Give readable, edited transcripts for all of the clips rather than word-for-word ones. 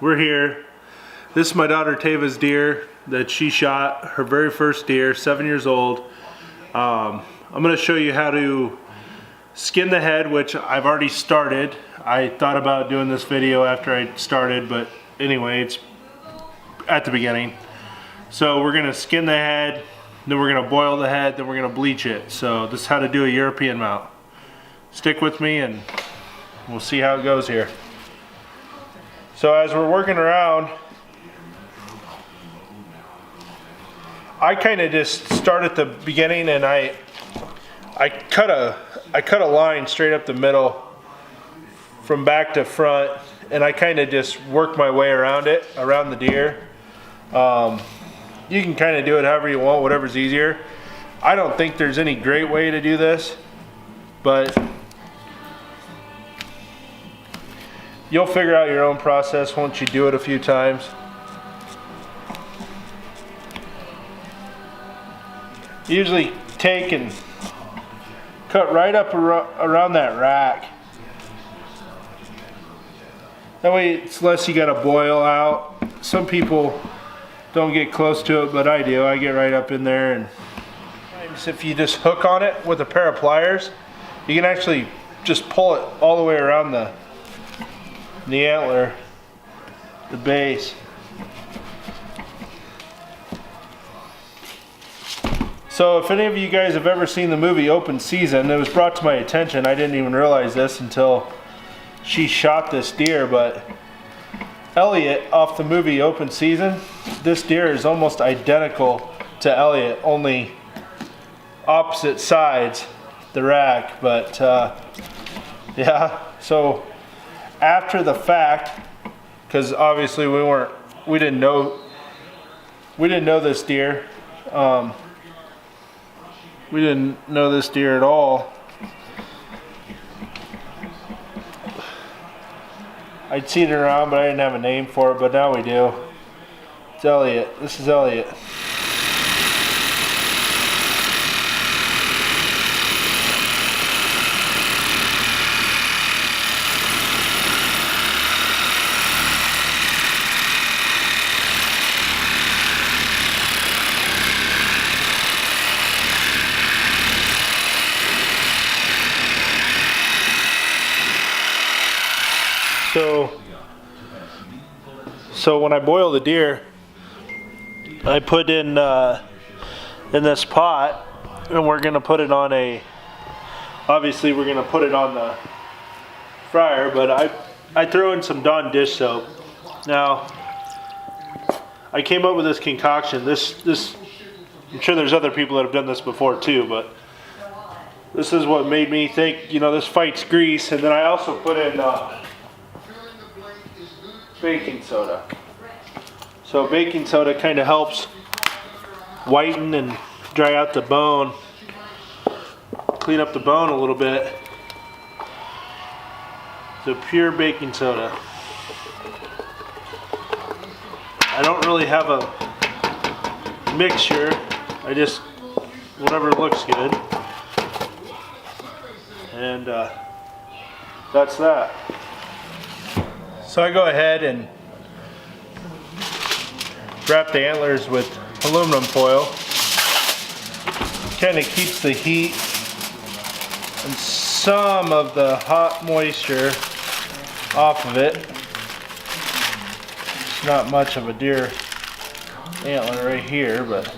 we're here. This is my daughter Tava's deer that she shot, her very first deer, 7 years old. I'm going to show you how to skin the head, which I've already started. I thought about doing this video after I started, but anyway, it's at the beginning. So we're going to skin the head, then we're going to boil the head, then we're going to bleach it. So this is how to do a European mount. Stick with me and we'll see how it goes here. So as we're working around, I kind of just start at the beginning and I cut a line straight up the middle from back to front, and I kind of just work my way around it, around the deer. You can kind of do it however you want, whatever's easier. I don't think there's any great way to do this, but you'll figure out your own process once you do it a few times. Usually take and cut right up around that rack. That way it's less you gotta boil out. Some people don't get close to it, but I do. I get right up in there, and if you just hook on it with a pair of pliers, you can actually just pull it all the way around the antler, the base. So if any of you guys have ever seen the movie Open Season, it was brought to my attention. I didn't even realize this until she shot this deer, but Elliot off the movie Open Season, this deer is almost identical to Elliot, only opposite sides, the rack. But yeah, so after the fact, because obviously we didn't know this deer. We didn't know this deer at all. I'd seen it around, but I didn't have a name for it, but now we do. It's Elliot. This is Elliot. So when I boil the deer, I put in this pot, and we're gonna put it on obviously we're gonna put it on the fryer, but I throw in some Dawn dish soap. Now, I came up with this concoction. This I'm sure there's other people that have done this before too, but this is what made me think, this fights grease. And then I also put in baking soda. So baking soda kind of helps whiten and dry out the bone, clean up the bone a little bit. So pure baking soda. I don't really have a mixture. I just, whatever looks good. And that's that. So I go ahead and wrap the antlers with aluminum foil. Kind of keeps the heat and some of the hot moisture off of it. It's not much of a deer antler right here, but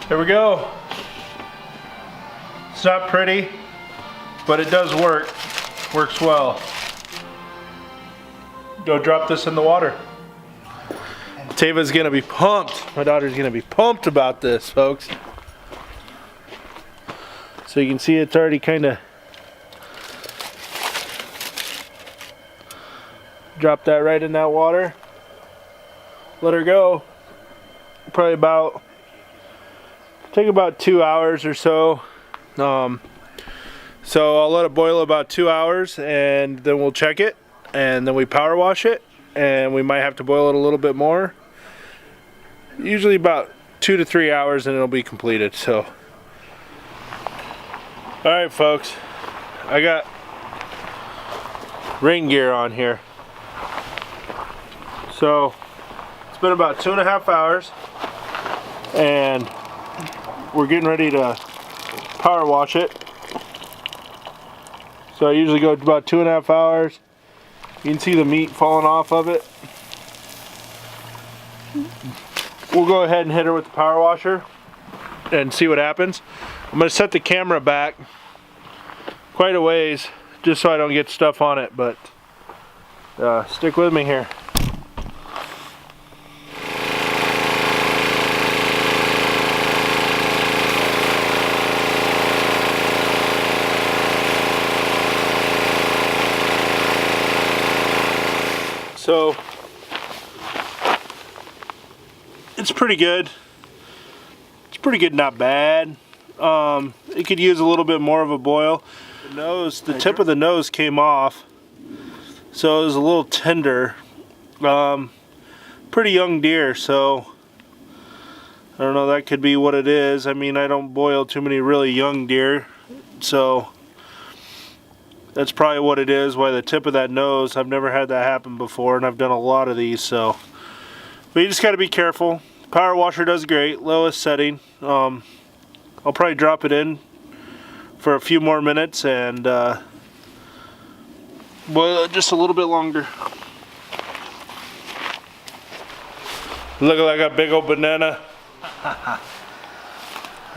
There we go. It's not pretty, but it does work. Works well. Go drop this in the water. Tava's gonna be pumped. My daughter's gonna be pumped about this, folks. So you can see it's already kind of drop that right in that water. Let her go. Probably take about 2 hours or so. So I'll let it boil about 2 hours, and then we'll check it, and then we power wash it, and we might have to boil it a little bit more. Usually about 2 to 3 hours, and it'll be completed. So, all right, folks, I got rain gear on here. So it's been about 2.5 hours, and we're getting ready to power wash it. So I usually go about 2.5 hours. You can see the meat falling off of it. We'll go ahead and hit her with the power washer and see what happens. I'm going to set the camera back quite a ways just so I don't get stuff on it, but stick with me here. So it's pretty good. It's pretty good, not bad. It could use a little bit more of a boil. The tip of the nose came off, so it was a little tender. Pretty young deer, so I don't know, that could be what it is. I mean, I don't boil too many really young deer, so that's probably what it is, why the tip of that nose. I've never had that happen before, and I've done a lot of these, so. But you just got to be careful. Power washer does great, lowest setting. I'll probably drop it in for a few more minutes and boil it just a little bit longer. Look like a big old banana.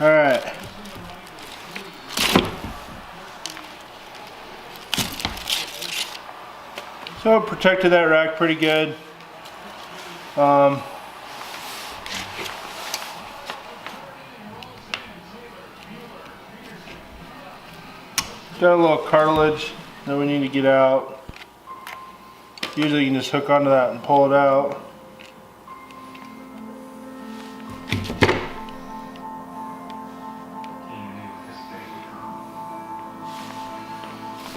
All right. So I protected that rack pretty good. Got a little cartilage that we need to get out. Usually you can just hook onto that and pull it out.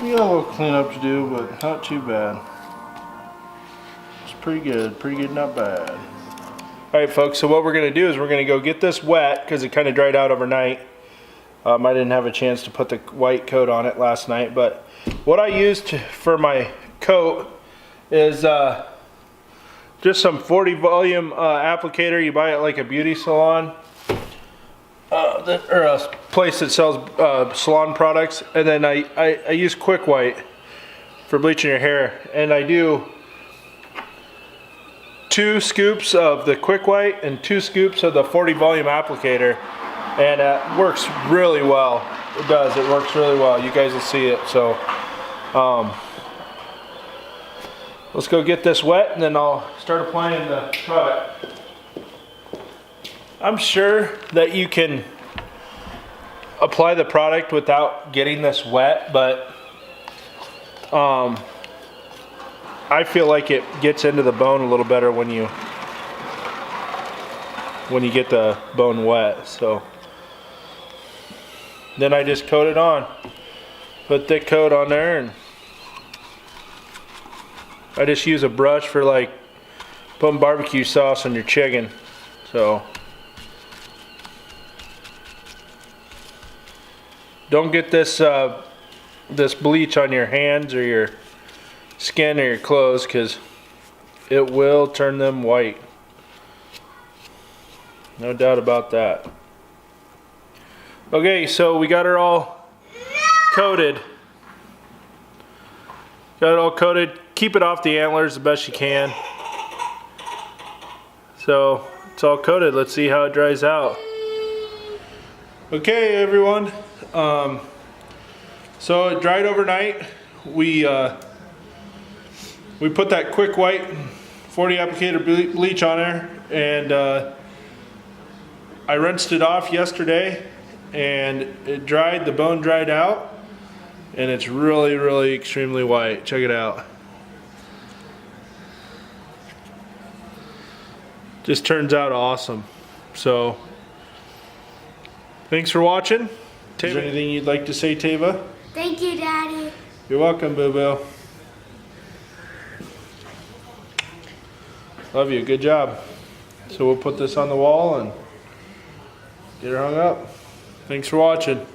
We got a little cleanup to do, but not too bad. It's pretty good, not bad. Alright folks, so what we're going to do is we're going to go get this wet because it kind of dried out overnight. I didn't have a chance to put the white coat on it last night, but what I used for my coat is just some 40 volume applicator. You buy it like a beauty salon or a place that sells salon products, and then I use Quick White for bleaching your hair, and I do 2 scoops of the Quick White and 2 scoops of the 40 volume applicator, and it works really well. It does, it works really well. You guys will see it. So let's go get this wet, and then I'll start applying the product. I'm sure that you can apply the product without getting this wet, but I feel like it gets into the bone a little better when you get the bone wet. So then I just coat it on, put thick coat on there, and I just use a brush for like putting barbecue sauce on your chicken. So don't get this this bleach on your hands or your skin or your clothes, because it will turn them white. No doubt about that. Okay, so we got her all coated. Got it all coated. Keep it off the antlers the best you can. So it's all coated. Let's see how it dries out. Okay, everyone. So it dried overnight. We put that quick white 40 applicator bleach on there, and I rinsed it off yesterday, and it dried. The bone dried out, and it's really extremely white. Check it out. Just turns out awesome. So thanks for watching. Is there anything you'd like to say, Tava? Thank you, Daddy. You're welcome, Boo-Boo. Love you. Good job. So we'll put this on the wall and get her hung up. Thanks for watching.